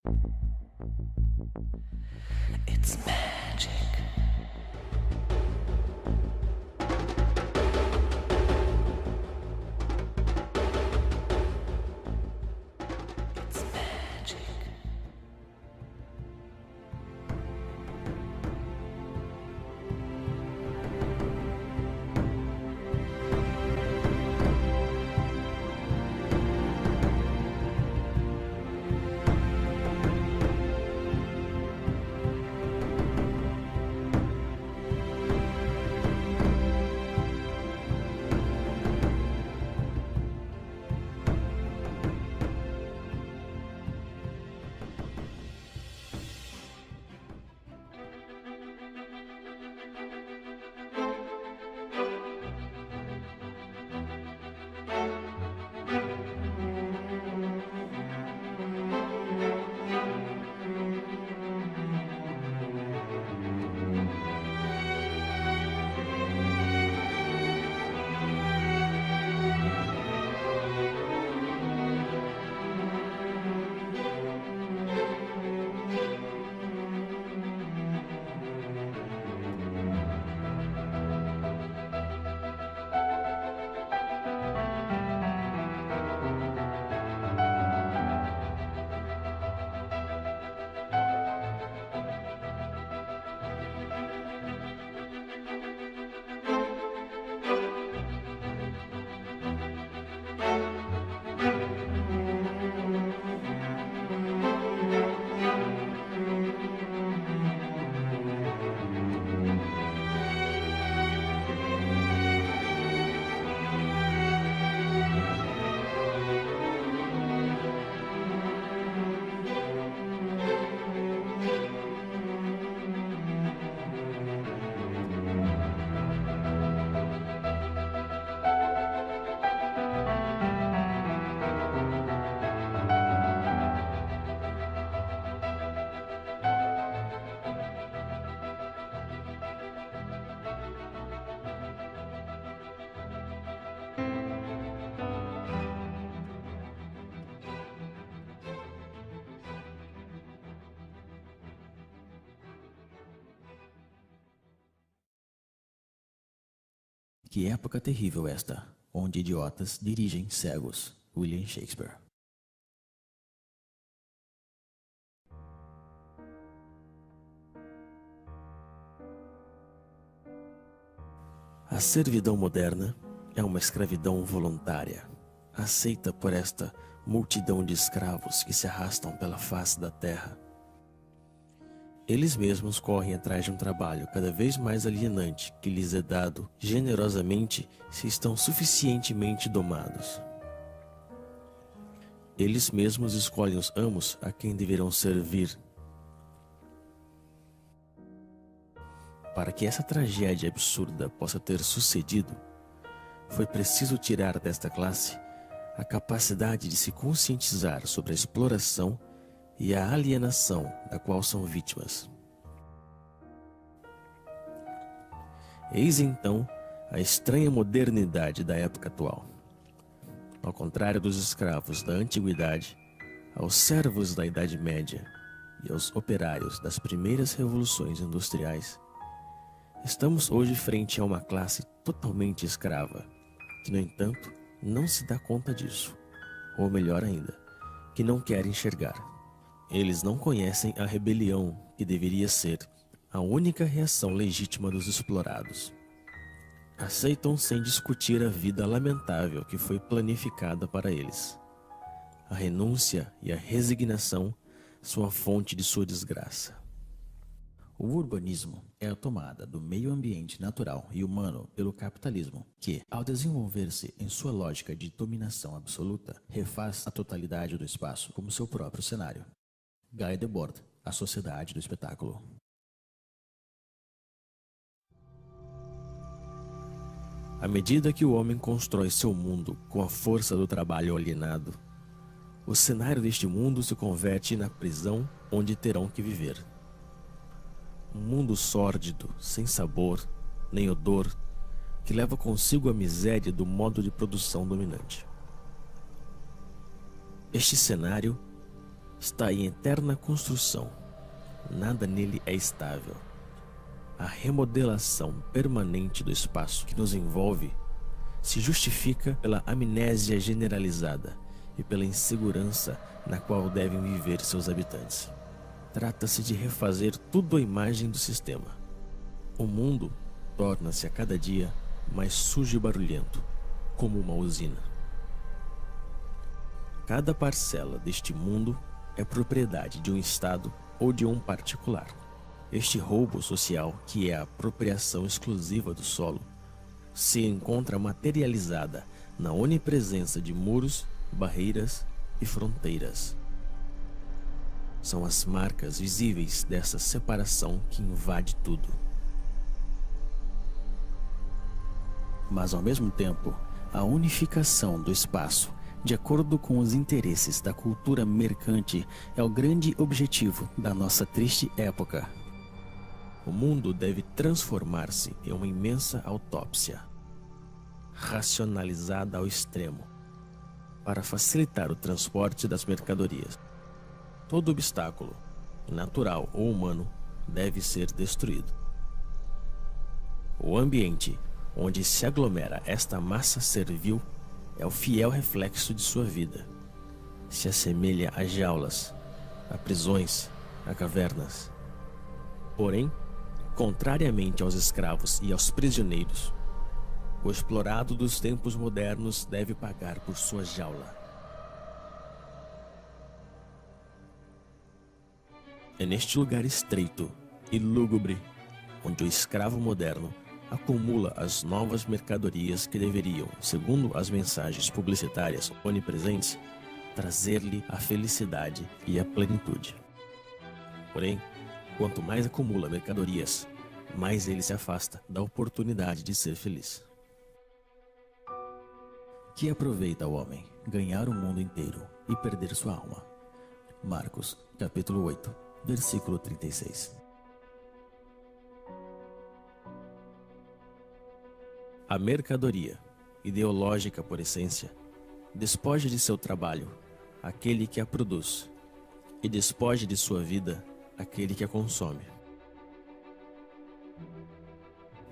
It's magic. It's magic. Que época terrível esta, onde idiotas dirigem cegos. William Shakespeare. A servidão moderna é uma escravidão voluntária, aceita por esta multidão de escravos que se arrastam pela face da terra. Eles mesmos correm atrás de um trabalho cada vez mais alienante que lhes é dado generosamente se estão suficientemente domados. Eles mesmos escolhem os amos a quem deverão servir. Para que essa tragédia absurda possa ter sucedido, foi preciso tirar desta classe a capacidade de se conscientizar sobre a exploração e a alienação da qual são vítimas. Eis então a estranha modernidade da época atual. Ao contrário dos escravos da antiguidade, aos servos da Idade Média e aos operários das primeiras revoluções industriais, estamos hoje frente a uma classe totalmente escrava, que, no entanto, não se dá conta disso, ou melhor ainda, que não quer enxergar. Eles não conhecem a rebelião que deveria ser a única reação legítima dos explorados. Aceitam sem discutir a vida lamentável que foi planificada para eles. A renúncia e a resignação são a fonte de sua desgraça. O urbanismo é a tomada do meio ambiente natural e humano pelo capitalismo, que, ao desenvolver-se em sua lógica de dominação absoluta, refaz a totalidade do espaço como seu próprio cenário. Guy Debord, A Sociedade do Espetáculo. À medida que o homem constrói seu mundo com a força do trabalho alienado, o cenário deste mundo se converte na prisão onde terão que viver. Um mundo sórdido, sem sabor, nem odor, que leva consigo a miséria do modo de produção dominante. Este cenário está em eterna construção. Nada nele é estável. A remodelação permanente do espaço que nos envolve se justifica pela amnésia generalizada e pela insegurança na qual devem viver seus habitantes. Trata-se de refazer tudo à imagem do sistema. O mundo torna-se a cada dia mais sujo e barulhento, como uma usina. Cada parcela deste mundo é propriedade de um Estado ou de um particular. Este roubo social, que é a apropriação exclusiva do solo, se encontra materializada na onipresença de muros, barreiras e fronteiras. São as marcas visíveis dessa separação que invade tudo. Mas ao mesmo tempo, a unificação do espaço, de acordo com os interesses da cultura mercante, é o grande objetivo da nossa triste época. O mundo deve transformar-se em uma imensa autópsia, racionalizada ao extremo, para facilitar o transporte das mercadorias. Todo obstáculo, natural ou humano, deve ser destruído. O ambiente onde se aglomera esta massa servil é o fiel reflexo de sua vida. Se assemelha a jaulas, a prisões, a cavernas. Porém, contrariamente aos escravos e aos prisioneiros, o explorado dos tempos modernos deve pagar por sua jaula. É neste lugar estreito e lúgubre onde o escravo moderno acumula as novas mercadorias que deveriam, segundo as mensagens publicitárias onipresentes, trazer-lhe a felicidade e a plenitude. Porém, quanto mais acumula mercadorias, mais ele se afasta da oportunidade de ser feliz. Que aproveita o homem ganhar o mundo inteiro e perder sua alma? Marcos, capítulo 8, versículo 36. A mercadoria, ideológica por essência, despoja de seu trabalho aquele que a produz e despoja de sua vida aquele que a consome.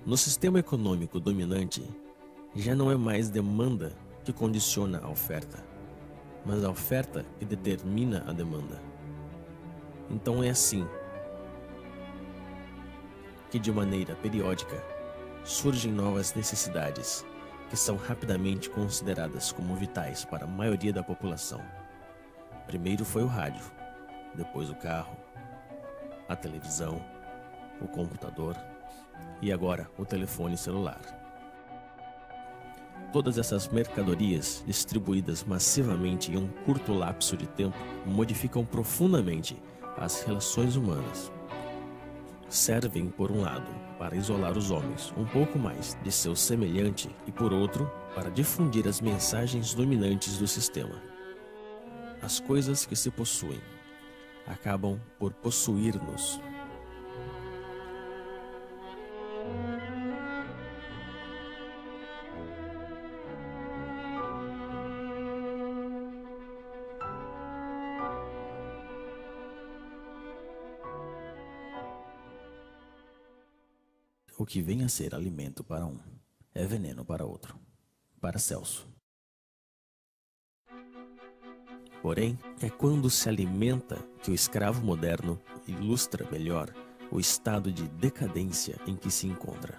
No sistema econômico dominante, já não é mais demanda que condiciona a oferta, mas a oferta que determina a demanda. Então é assim que, de maneira periódica, surgem novas necessidades que são rapidamente consideradas como vitais para a maioria da população. Primeiro foi o rádio, depois o carro, a televisão, o computador e agora o telefone celular. Todas essas mercadorias, distribuídas massivamente em um curto lapso de tempo, modificam profundamente as relações humanas. Servem, por um lado, para isolar os homens um pouco mais de seu semelhante e, por outro, para difundir as mensagens dominantes do sistema. As coisas que se possuem acabam por possuir-nos. O que vem a ser alimento para um é veneno para outro. Paracelso. Porém, é quando se alimenta que o escravo moderno ilustra melhor o estado de decadência em que se encontra.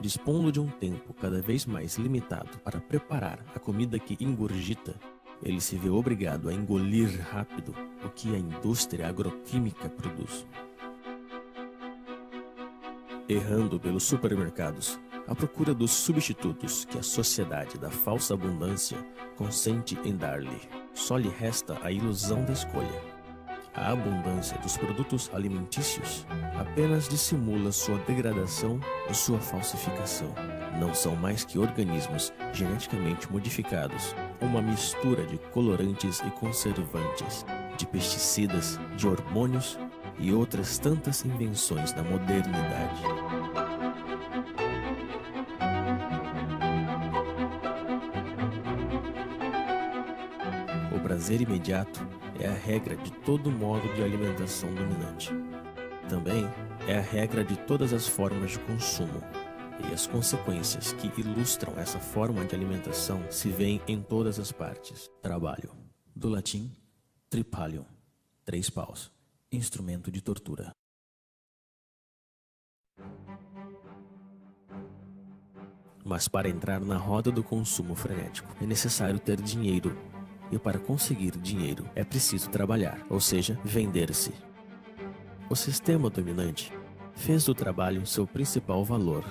Dispondo de um tempo cada vez mais limitado para preparar a comida que ingurgita, ele se vê obrigado a engolir rápido o que a indústria agroquímica produz. Errando pelos supermercados, à procura dos substitutos que a sociedade da falsa abundância consente em dar-lhe, só lhe resta a ilusão da escolha. A abundância dos produtos alimentícios apenas dissimula sua degradação e sua falsificação. Não são mais que organismos geneticamente modificados, uma mistura de colorantes e conservantes, de pesticidas, de hormônios e outras tantas invenções da modernidade. prazer imediato é a regra de todo modo de alimentação dominante. Também é a regra de todas as formas de consumo, e as consequências que ilustram essa forma de alimentação se veem em todas as partes. Trabalho, do latim tripalium, 3 paus, instrumento de tortura. Mas para entrar na roda do consumo frenético é necessário ter dinheiro, e para conseguir dinheiro é preciso trabalhar, ou seja, vender-se. O sistema dominante fez do trabalho seu principal valor,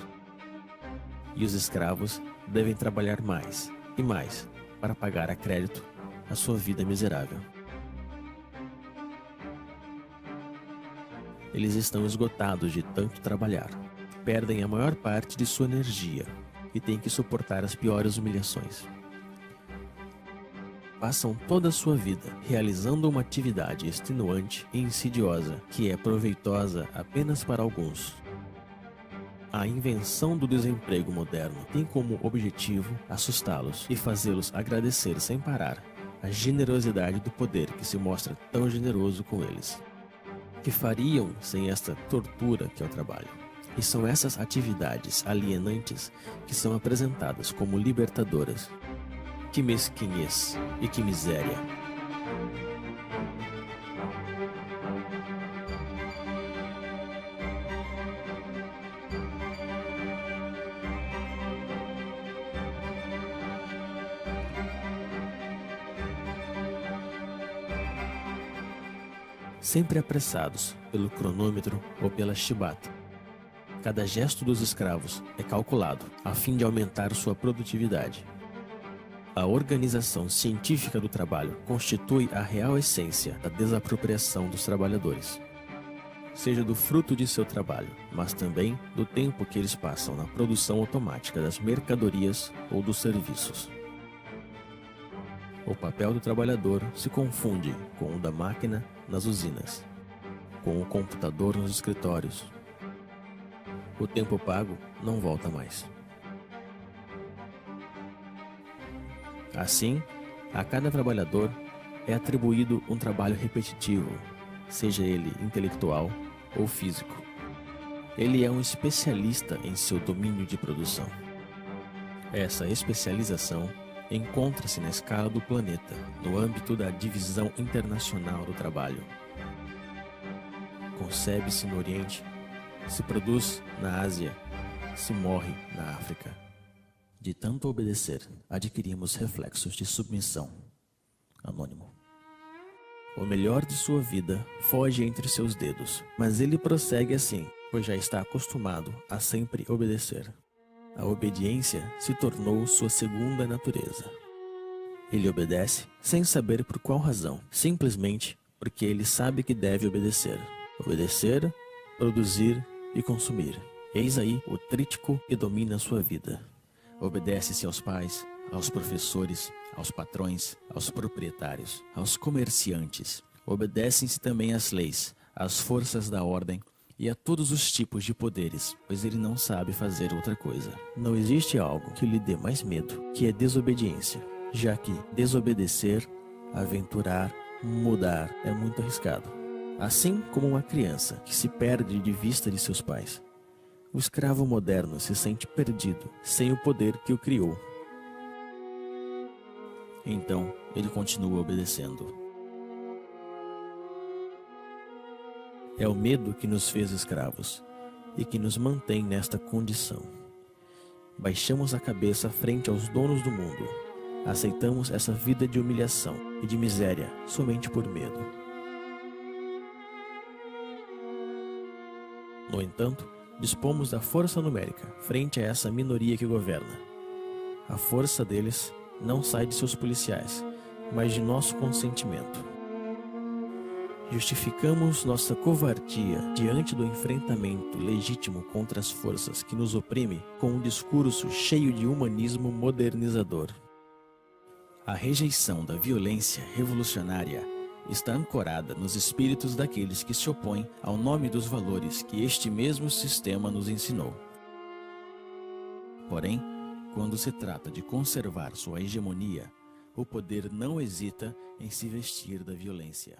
e os escravos devem trabalhar mais e mais para pagar a crédito a sua vida miserável. Eles estão esgotados de tanto trabalhar, perdem a maior parte de sua energia e têm que suportar as piores humilhações. Passam toda a sua vida realizando uma atividade extenuante e insidiosa que é proveitosa apenas para alguns. A invenção do desemprego moderno tem como objetivo assustá-los e fazê-los agradecer sem parar a generosidade do poder que se mostra tão generoso com eles. Que fariam sem esta tortura que é o trabalho? E são essas atividades alienantes que são apresentadas como libertadoras. Que mesquinhez e que miséria! Sempre apressados pelo cronômetro ou pela chibata. Cada gesto dos escravos é calculado a fim de aumentar sua produtividade. A organização científica do trabalho constitui a real essência da desapropriação dos trabalhadores, seja do fruto de seu trabalho, mas também do tempo que eles passam na produção automática das mercadorias ou dos serviços. O papel do trabalhador se confunde com o da máquina nas usinas, com o computador nos escritórios. O tempo pago não volta mais. Assim, a cada trabalhador é atribuído um trabalho repetitivo, seja ele intelectual ou físico. Ele é um especialista em seu domínio de produção. Essa especialização encontra-se na escala do planeta, no âmbito da divisão internacional do trabalho. Concebe-se no Oriente, se produz na Ásia, se morre na África. De tanto obedecer, adquirimos reflexos de submissão. Anônimo. O melhor de sua vida foge entre seus dedos, mas ele prossegue assim, pois já está acostumado a sempre obedecer. A obediência se tornou sua segunda natureza. Ele obedece sem saber por qual razão, simplesmente porque ele sabe que deve obedecer. Obedecer, produzir e consumir. Eis aí o trítico que domina sua vida. Obedece-se aos pais, aos professores, aos patrões, aos proprietários, aos comerciantes. Obedecem-se também às leis, às forças da ordem e a todos os tipos de poderes, pois ele não sabe fazer outra coisa. Não existe algo que lhe dê mais medo que a desobediência, já que desobedecer, aventurar, mudar é muito arriscado. Assim como uma criança que se perde de vista de seus pais, o escravo moderno se sente perdido, sem o poder que o criou. Então, ele continua obedecendo. É o medo que nos fez escravos e que nos mantém nesta condição. Baixamos a cabeça frente aos donos do mundo. Aceitamos essa vida de humilhação e de miséria somente por medo. No entanto, dispomos da força numérica frente a essa minoria que governa. A força deles não sai de seus policiais, mas de nosso consentimento. Justificamos nossa covardia diante do enfrentamento legítimo contra as forças que nos oprimem com um discurso cheio de humanismo modernizador. A rejeição da violência revolucionária está ancorada nos espíritos daqueles que se opõem ao nome dos valores que este mesmo sistema nos ensinou. Porém, quando se trata de conservar sua hegemonia, O poder não hesita em se vestir da violência.